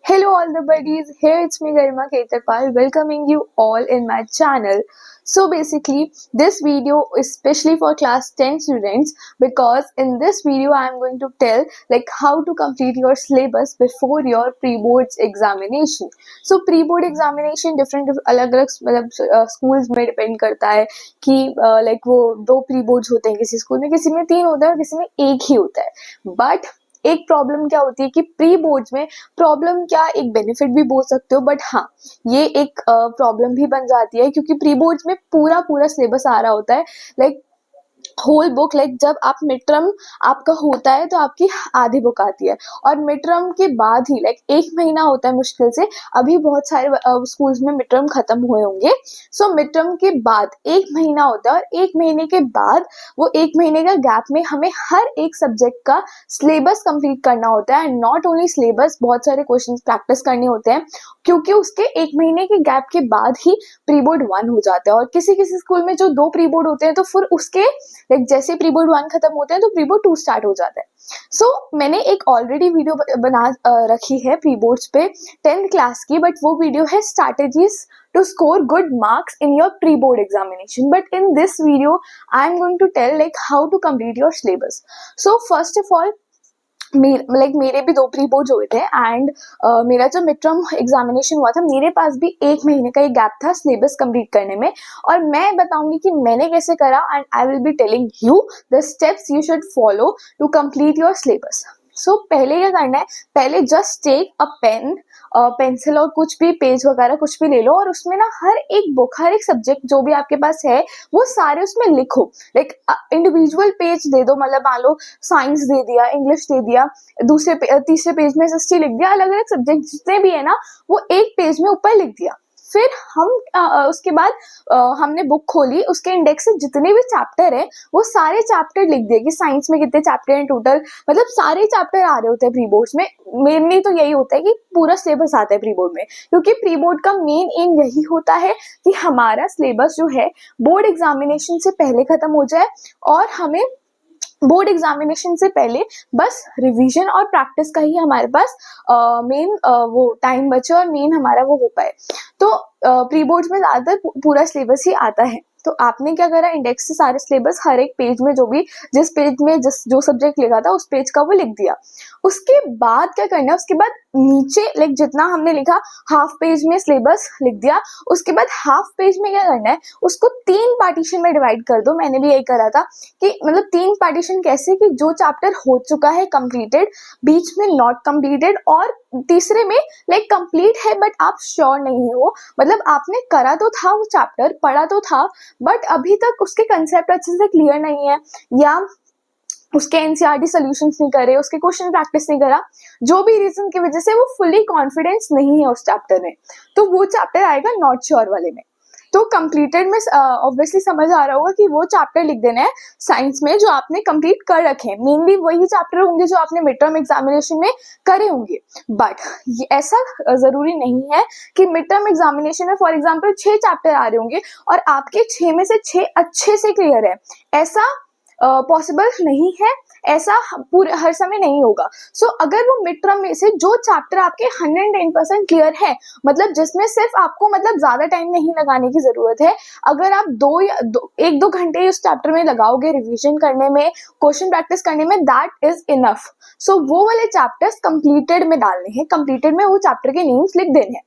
Hello all the buddies, here it's me Garima Ketarpal welcoming you all in my channel. So basically this video is especially for class 10 students because in this video I am going to tell like how to complete your syllabus before your pre-boards examination. So pre-board examination different अलग-अलग मतलब schools में depend करता है कि like वो दो pre-boards होते हैं किसी school में, किसी में 3 होता है और किसी में एक ही होता है. But एक प्रॉब्लम क्या होती है कि प्री बोर्ड्स में प्रॉब्लम क्या एक बेनिफिट भी बोल सकते हो, बट हाँ ये एक प्रॉब्लम भी बन जाती है क्योंकि प्री बोर्ड्स में पूरा सिलेबस आ रहा होता है लाइक होल बुक. लाइक जब आप मिड टर्म आपका होता है तो आपकी आधी बुक आती है और मिड टर्म के बाद ही लाइक 1 महीना होता है मुश्किल से. अभी बहुत सारे स्कूल्स में मिड टर्म खत्म हुए होंगे. सो मिड टर्म के बाद 1 महीना होता है और 1 महीने के बाद वो 1 महीने का गैप में हमें हर एक सब्जेक्ट का सिलेबस कंप्लीट करना होता है. एंड नॉट ओनली सिलेबस, बहुत सारे क्वेश्चन प्रैक्टिस करने होते हैं क्योंकि उसके 1 महीने के गैप के बाद ही प्री बोर्ड 1 हो जाता है. और किसी किसी स्कूल में जो 2 प्री बोर्ड होते हैं तो फिर उसके लाइक जैसे प्री बोर्ड 1 खत्म होते हैं तो प्री बोर्ड 2 स्टार्ट हो जाता है. सो मैंने एक ऑलरेडी वीडियो बना रखी है प्री बोर्ड्स पे 10th क्लास की, बट वो वीडियो है strategies to score good marks in your pre-board examination. But in this video I am going to tell like how to complete your syllabus. So first of all मेरे भी 2 pre board हुए थे and मेरा जब mid term examination हुआ था मेरे पास भी 1 महीने का एक गैप था सिलेबस कंप्लीट करने में. और मैं बताऊंगी कि मैंने कैसे करा and I will be telling you the steps you should follow to complete your syllabus. So पहले क्या करना है, पहले just take a pen pencil और कुछ भी पेज वगैरह कुछ भी ले लो और उसमें ना हर एक बुक हर एक सब्जेक्ट जो भी आपके पास है वो सारे उसमें लिखो. लाइक इंडिविजुअल पेज दे दो, मतलब मान लो साइंस दे दिया, इंग्लिश दे दिया, तीसरे पेज में हिस्ट्री लिख दिया, अलग अलग सब्जेक्ट जितने भी है ना वो एक पेज में ऊपर लिख दिया. फिर हम उसके बाद हमने बुक खोली, उसके इंडेक्स से जितने भी चैप्टर है वो सारे चैप्टर लिख दिए कि साइंस में कितने चैप्टर हैं टोटल. मतलब सारे चैप्टर आ रहे होते हैं प्री बोर्ड्स में. मेनली तो यही होता है कि पूरा सिलेबस आता है प्री बोर्ड में क्योंकि प्री बोर्ड का मेन एम यही होता है कि हमारा सिलेबस जो है बोर्ड एग्जामिनेशन से पहले खत्म हो जाए और हमें बोर्ड एग्जामिनेशन से पहले बस रिवीजन और प्रैक्टिस का ही हमारे पास मेन वो टाइम बचे और मेन हमारा वो हो पाए. तो प्री बोर्ड्स में ज़्यादातर पूरा सिलेबस ही आता है. तो आपने क्या करा, इंडेक्स से सारे सिलेबस हर एक पेज में जो भी जिस पेज में जो सब्जेक्ट लिखा था उस पेज का वो लिख दिया. उसके बाद क्या करना है, उसके बाद नीचे लाइक जितना हमने लिखा हाफ पेज में सिलेबस लिख दिया. उसके बाद हाफ पेज में क्या करना है, उसको 3 पार्टीशन में डिवाइड कर दो. मैंने भी यही करा था कि मतलब 3 पार्टीशन कैसे कि जो चैप्टर हो चुका है कंप्लीटेड, बीच में नॉट कंप्लीटेड और तीसरे में लाइक कंप्लीट है बट आप श्योर नहीं हो. मतलब आपने करा तो था वो चैप्टर, पढ़ा तो था बट अभी तक उसके कंसेप्ट अच्छे से क्लियर नहीं है या उसके एनसीईआरटी सॉल्यूशंस नहीं करे, उसके क्वेश्चन प्रैक्टिस नहीं करा, जो भी रीजन की वजह से वो फुली कॉन्फिडेंस नहीं है उस चैप्टर में, तो वो चैप्टर आएगा नॉट श्योर वाले में. तो कंप्लीटेड में ऑब्वियसली समझ आ रहा होगा कि वो चैप्टर लिख देना है साइंस में जो आपने कंप्लीट कर रखे हैं. मेनली वही चैप्टर होंगे जो आपने मिड टर्म एग्जामिनेशन में करे होंगे. बट ऐसा जरूरी नहीं है कि मिड टर्म एग्जामिनेशन में फॉर एग्जाम्पल 6 चैप्टर आ रहे होंगे और आपके 6 में से 6 अच्छे से क्लियर है. ऐसा पॉसिबल नहीं है, ऐसा पूरे हर समय नहीं होगा. सो अगर वो मिड टर्म में से जो चैप्टर आपके 110% क्लियर है, मतलब जिसमें सिर्फ आपको मतलब ज्यादा टाइम नहीं लगाने की जरूरत है, अगर आप 1-2 घंटे उस चैप्टर में लगाओगे रिवीजन करने में, क्वेश्चन प्रैक्टिस करने में, दैट इज इनफ. सो वो वाले चैप्टर्स कंप्लीटेड में डालने हैं, कंप्लीटेड में वो चैप्टर के नेम्स लिख देने हैं.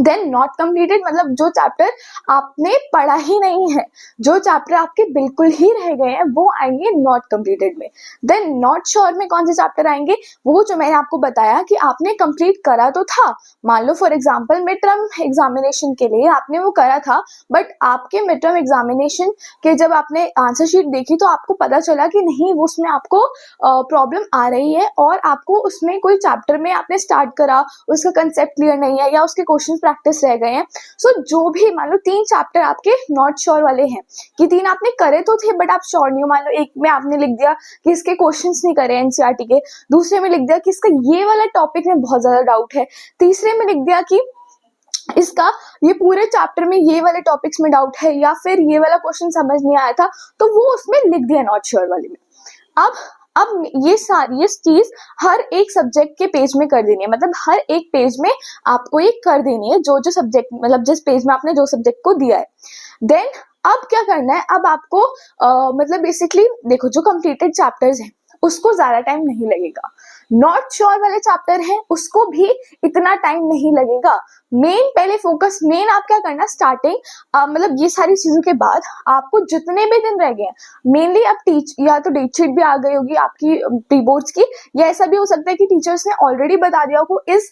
देन नॉट कंप्लीटेड मतलब जो चैप्टर आपने पढ़ा ही नहीं है, जो चैप्टर आपके बिल्कुल ही रह गए हैं वो आएंगे नॉट कंप्लीटेड में. देन नॉट श्योर में कौन से चैप्टर आएंगे, वो जो मैंने आपको बताया कि आपने कंप्लीट करा तो था. मान लो for example mid term examination के लिए आपने वो करा था बट आपके मिड टर्म एग्जामिनेशन के जब आपने आंसर शीट देखी तो आपको पता चला कि नहीं वो उसमें आपको प्रॉब्लम आ रही है और आपको उसमें कोई चैप्टर में आपने स्टार्ट करा, उसका कंसेप्ट क्लियर नहीं है या उसके क्वेश्चन प्रैक्टिस रह गए हैं. सो जो भी मान लो 3 चैप्टर आपके नॉट श्योर वाले हैं कि 3 आपने करे तो थे बट आप श्योर नहीं हो. मान लो एक में आपने लिख दिया कि इसके क्वेश्चंस नहीं करे एनसीईआरटी के, दूसरे में लिख दिया कि इसका ये वाला टॉपिक में बहुत ज्यादा डाउट है, तीसरे में लिख दिया कि इसका ये पूरे चैप्टर में ये वाले टॉपिक्स में डाउट है या फिर ये वाला क्वेश्चन समझ नहीं आया था, तो वो उसमें लिख दिया नॉट श्योर वाले में. अब अब ये चीज हर एक सब्जेक्ट के पेज में कर देनी है, मतलब हर एक पेज में आपको ये कर देनी है, जो जो सब्जेक्ट मतलब जिस पेज में आपने जो सब्जेक्ट को दिया है। देन अब क्या करना है, अब आपको मतलब बेसिकली देखो, जो कंप्लीटेड चैप्टर्स हैं उसको ज्यादा टाइम नहीं लगेगा, नॉट श्योर वाले चैप्टर हैं उसको भी इतना टाइम नहीं लगेगा। मेन पहले फोकस, मेन आप क्या करना स्टार्टिंग, मतलब ये सारी चीजों के बाद आपको जितने भी दिन रह गए हैं, मेनली आप या तो डेट शीट भी आ गई होगी आपकी प्री बोर्ड्स की, या ऐसा भी हो सकता है कि टीचर्स ने ऑलरेडी बता दिया हो इस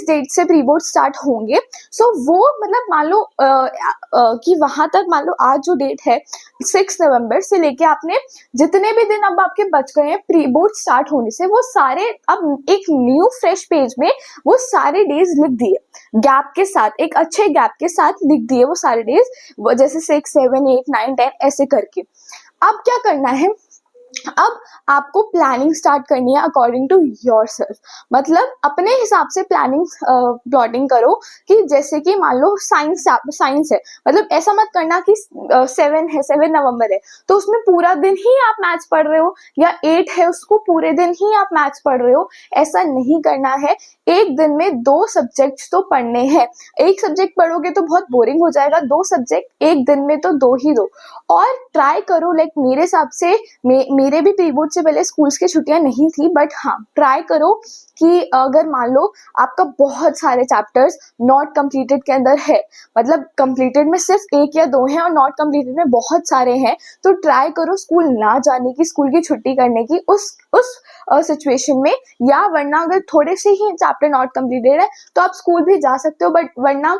डेट से प्री बोर्ड स्टार्ट होंगे। सो वो मतलब मान लो कि वहां तक मान लो आज जो डेट है 6 नवंबर से लेके आपने जितने भी दिन अब आपके बच गए हैं प्री बोर्ड स्टार्ट होने से, वो सारे अब एक न्यू फ्रेश पेज में वो सारे डेज लिख दिए, गैप के साथ, एक अच्छे गैप के साथ लिख दिए वो सारे डेज, जैसे 6, 7, 8, 9, 10 ऐसे करके। अब क्या करना है, अब आपको प्लानिंग स्टार्ट करनी है अकॉर्डिंग टू योरसेल्फ, मतलब अपने हिसाब से प्लानिंग प्लॉटिंग करो कि जैसे कि मान लो साइंस है, मतलब ऐसा मत करना कि 7 नवंबर है तो उसमें पूरा दिन ही आप मैथ्स पढ़ रहे हो, या 8 है उसको पूरे दिन ही आप मैथ्स पढ़ रहे हो, ऐसा नहीं करना है। एक दिन में 2 सब्जेक्ट्स तो पढ़ने हैं, एक सब्जेक्ट पढ़ोगे तो बहुत बोरिंग हो जाएगा, 2 सब्जेक्ट एक दिन में तो 2 ही दो। और ट्राई करो, लाइक मेरे हिसाब से मेरे भी प्री बोर्ड से पहले स्कूल्स की छुट्टियां नहीं थी, बट हाँ ट्राई करो कि अगर मान लो आपका बहुत सारे चैप्टर्स नॉट कंप्लीटेड के अंदर है, मतलब कंप्लीटेड में सिर्फ 1 या 2 हैं और नॉट कंप्लीटेड में बहुत सारे हैं, तो ट्राई करो स्कूल ना जाने की, स्कूल की छुट्टी करने की उस सिचुएशन में, या वरना अगर थोड़े से ही चैप्टर नॉट कंप्लीटेड है तो आप स्कूल भी जा सकते हो, बट वरना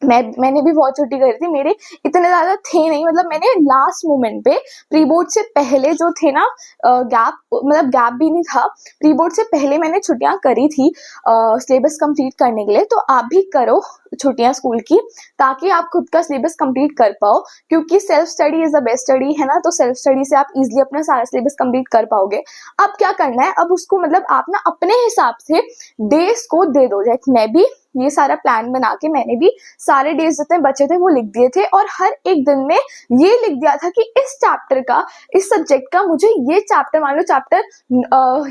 मैंने भी बहुत छुट्टी करी थी, मेरे इतने ज्यादा थे नहीं, मतलब मैंने लास्ट मोमेंट पे प्री बोर्ड से पहले जो थे ना गैप, मतलब गैप भी नहीं था, प्री बोर्ड से पहले मैंने छुट्टियां करी थी सिलेबस कंप्लीट करने के लिए। तो आप भी करो छुट्टियां स्कूल की, ताकि आप खुद का सिलेबस कंप्लीट कर पाओ, क्योंकि self study is the best study है ना, तो सेल्फ स्टडी से आप इजिली अपना सारा सिलेबस कंप्लीट कर पाओगे। अब क्या करना है, अब उसको मतलब आप ना अपने हिसाब से डेज को दे दो, जैसे मैं भी ये सारा प्लान बना के मैंने भी सारे डेज जितने बचे थे वो लिख दिए थे, और हर एक दिन में ये लिख दिया था कि इस चैप्टर का, इस सब्जेक्ट का मुझे ये चैप्टर, मान लो चैप्टर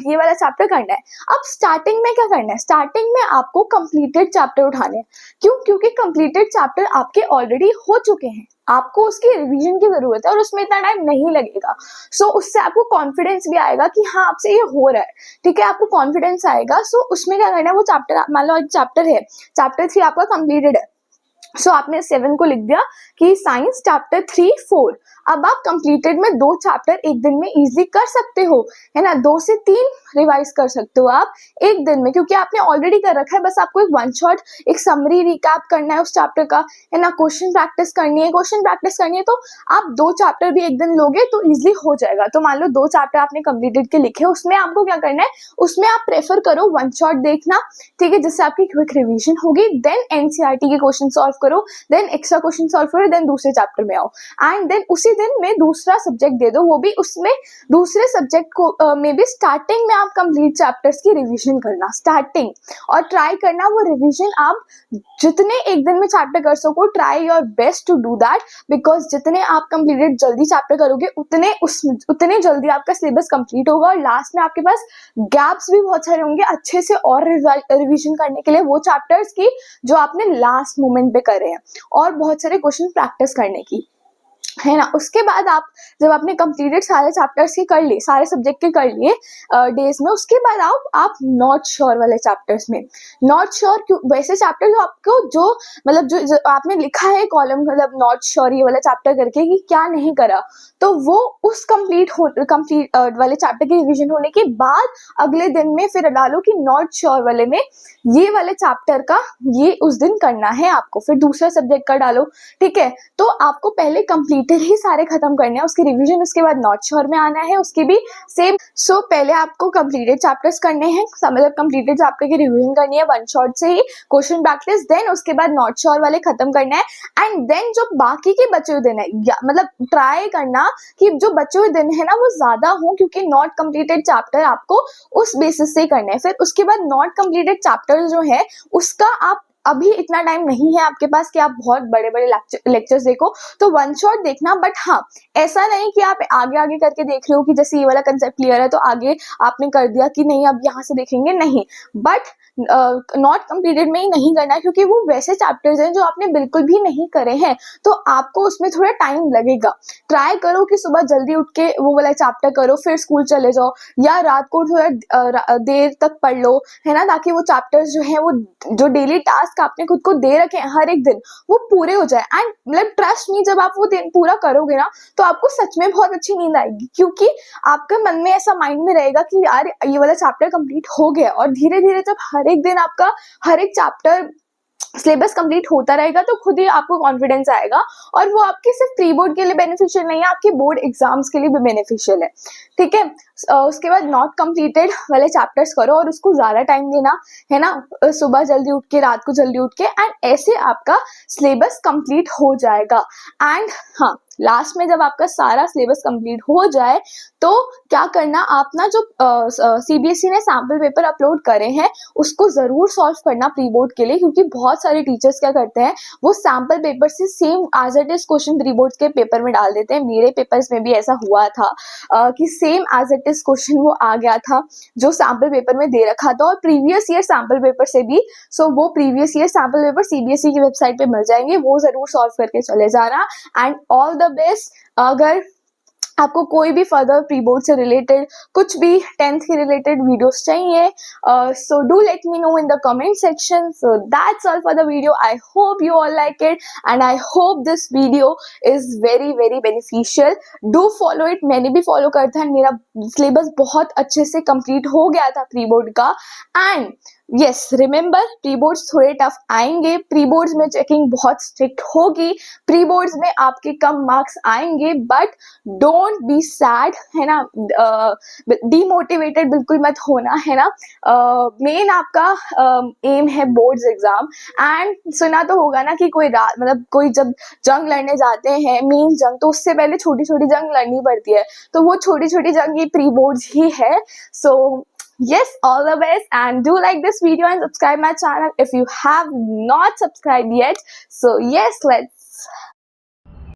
ये वाला चैप्टर करना है। अब स्टार्टिंग में क्या करना है, स्टार्टिंग में आपको कंप्लीटेड चैप्टर उठाने हैं, क्यों, क्योंकि कंप्लीटेड चैप्टर आपके ऑलरेडी हो चुके हैं, आपको उसकी रिवीजन की जरूरत है और उसमें इतना टाइम नहीं लगेगा। सो उससे आपको कॉन्फिडेंस भी आएगा कि हाँ आपसे ये हो रहा है, ठीक है, आपको कॉन्फिडेंस आएगा। सो उसमें क्या करना है, वो चैप्टर मान लो एक चैप्टर है, चैप्टर 3 आपका कंप्लीटेड है, सो आपने 7 को लिख दिया कि साइंस चैप्टर 3, 4। अब आप कंप्लीटेड में 2 चैप्टर एक दिन में इजीली कर सकते हो, है ना, 2 से 3 रिवाइज कर सकते हो आप एक दिन में, क्योंकि आपने ऑलरेडी कर रखा है, बस आपको एक वन शॉट एक समरी रिकैप करना है उस चैप्टर का, है ना, क्वेश्चन प्रैक्टिस करनी है, तो आप 2 चैप्टर भी एक दिन लोगे तो इजिली हो जाएगा। तो मान लो 2 चैप्टर आपने कंप्लीटेड के लिखे, उसमें आपको क्या करना है, उसमें आप प्रेफर करो वन शॉट देखना, ठीक है, जिससे आपकी क्विक रिविजन होगी। देन एनसीईआरटी के क्वेश्चन सॉल्व करो, देन एक्स्ट्रा क्वेश्चन सॉल्व करो, देन दूसरे चैप्टर में आओ, एंड देन उसी दिन में दूसरा सब्जेक्ट दे दो, वो भी उसमें दूसरे सब्जेक्ट को में भी स्टार्टिंग में आप कंप्लीट चैप्टर्स की रिवीजन करना स्टार्टिंग, और ट्राई करना वो रिवीजन आप जितने एक दिन में चैप्टर कर सको, try your best to do that, because जितने आप कंप्लीटेड जल्दी चैप्टर करोगे उतने जल्दी आपका सिलेबस कंप्लीट होगा, और लास्ट में आपके पास गैप्स भी बहुत सारे होंगे अच्छे से और रिवीजन करने के लिए वो चैप्टर्स की जो आपने लास्ट मोमेंट पे करे हैं, और बहुत सारे क्वेश्चन प्रैक्टिस करने की, है ना। उसके बाद आप जब आपने कंप्लीटेड सारे चैप्टर्स के कर लिए, सारे सब्जेक्ट के कर लिए डेज में, उसके बाद आप नॉट श्योर वाले चैप्टर्स में, नॉट श्योर क्यों, वैसे चैप्टर जो आपको जो मतलब जो आपने लिखा है कॉलम, मतलब नॉट श्योर ये वाला चैप्टर करके कि क्या नहीं करा, तो वो उस कंप्लीट वाले चैप्टर की रिवीजन होने के बाद अगले दिन में फिर डालो कि नॉट श्योर वाले में ये वाले चैप्टर का ये उस दिन करना है आपको, फिर दूसरा सब्जेक्ट का डालो, ठीक है। तो आपको पहले कंप्लीटेड ही सारे खत्म करने हैं, उसकी रिवीजन उसके बाद नॉट श्योर में आना है, उसकी भी सेम। सो पहले आपको कंप्लीटेड चैप्टर्स करने हैं, मतलब कंप्लीटेड चैप्टर की रिवीजन करनी है वन शॉट से ही, क्वेश्चन प्रैक्टिस, देन उसके बाद नॉट श्योर वाले खत्म करना है, एंड देन जो बाकी के बचे हुए दिन है, मतलब ट्राई करना कि जो बचे हुए दिन है ना वो ज्यादा हो, क्योंकि नॉट कंप्लीटेड चैप्टर आपको उस बेसिस से ही करना है। फिर उसके बाद नॉट कंप्लीटेड चैप्टर जो है उसका आप अभी इतना टाइम नहीं है आपके पास कि आप बहुत बड़े बड़े लेक्चर्स देखो, तो वन शॉट देखना। बट हाँ, ऐसा नहीं कि आप आगे आगे करके देख रहे हो कि जैसे ये वाला कंसेप्ट क्लियर है तो आगे आपने कर दिया कि नहीं अब यहाँ से देखेंगे, नहीं। बट नॉट कंप्लीटेड में ही नहीं करना, क्योंकि वो वैसे चैप्टर्स हैं जो आपने बिल्कुल भी नहीं करे हैं, तो आपको उसमें थोड़ा टाइम लगेगा। ट्राई करो कि सुबह जल्दी उठ के वो वाला चैप्टर करो, फिर स्कूल चले जाओ, या रात को थोड़ा देर तक पढ़ लो, है ना, ताकि वो चैप्टर्स जो है वो जो डेली टास्क आपने खुद को दे रखे हैं हर एक दिन, वो पूरे हो जाए। एंड मतलब ट्रस्ट मी, जब आप वो दिन पूरा करोगे ना, तो आपको सच में बहुत अच्छी नींद आएगी, क्योंकि आपके मन में ऐसा माइंड में रहेगा कि यार ये वाला चैप्टर कंप्लीट हो गया। और धीरे धीरे जब हर एक दिन आपका हर एक चैप्टर सिलेबस कंप्लीट होता रहेगा, तो खुद ही आपको कॉन्फिडेंस आएगा। और वो आपके सिर्फ प्री बोर्ड के लिए बेनिफिशियल नहीं है, आपके बोर्ड एग्जाम्स के लिए भी बेनिफिशियल है, ठीक है। उसके बाद नॉट कंप्लीटेड वाले चैप्टर्स करो और उसको ज्यादा टाइम देना, है ना, सुबह जल्दी उठ के, रात को जल्दी उठ के, एंड ऐसे आपका सिलेबस कंप्लीट हो जाएगा। एंड हाँ, लास्ट में जब आपका सारा सिलेबस कंप्लीट हो जाए, तो क्या करना, आप ना जो सीबीएसई ने सैम्पल पेपर अपलोड करे हैं उसको जरूर सॉल्व करना प्री बोर्ड के लिए, क्योंकि बहुत सारे टीचर्स क्या करते हैं, वो सैम्पल पेपर से same as it is question pre board के पेपर में डाल देते हैं। मेरे पेपर्स में भी ऐसा हुआ था कि same as it is question वो आ गया था जो सैम्पल पेपर में दे रखा था, और प्रीवियस ईयर सैम्पल पेपर से भी। सो वो previous year sample paper CBSE की वेबसाइट पे मिल जाएंगे, वो जरूर सॉल्व करके चले जाना। And all the best. अगर आपको कोई भी फर्दर प्री बोर्ड से रिलेटेड कुछ भी 10th के रिलेटेड वीडियोस चाहिए, so do let me know in the comment section. So that's all for the video. I hope you all like it and I hope this video is very very beneficial. Do follow it, मैंने भी follow करता है, मेरा syllabus बहुत अच्छे से complete हो गया था प्री बोर्ड का। And yes, remember, pre boards थोड़े टफ आएंगे, प्री बोर्ड्स में चेकिंग बहुत स्ट्रिक्ट होगी, प्री बोर्ड्स में आपके कम मार्क्स आएंगे, बट डोंट बी सैड, है ना, डीमोटिवेटेड बिल्कुल मत होना, है ना। मेन आपका एम है बोर्ड्स एग्जाम। एंड सुना तो होगा ना कि कोई मतलब कोई जब जंग लड़ने जाते हैं, मेन जंग, तो उससे पहले छोटी छोटी जंग लड़नी पड़ती है, तो वो छोटी छोटी जंग ये प्री बोर्ड्स ही है। सो yes, all the best, and do like this video and subscribe my channel if you have not subscribed yet. So yes, let's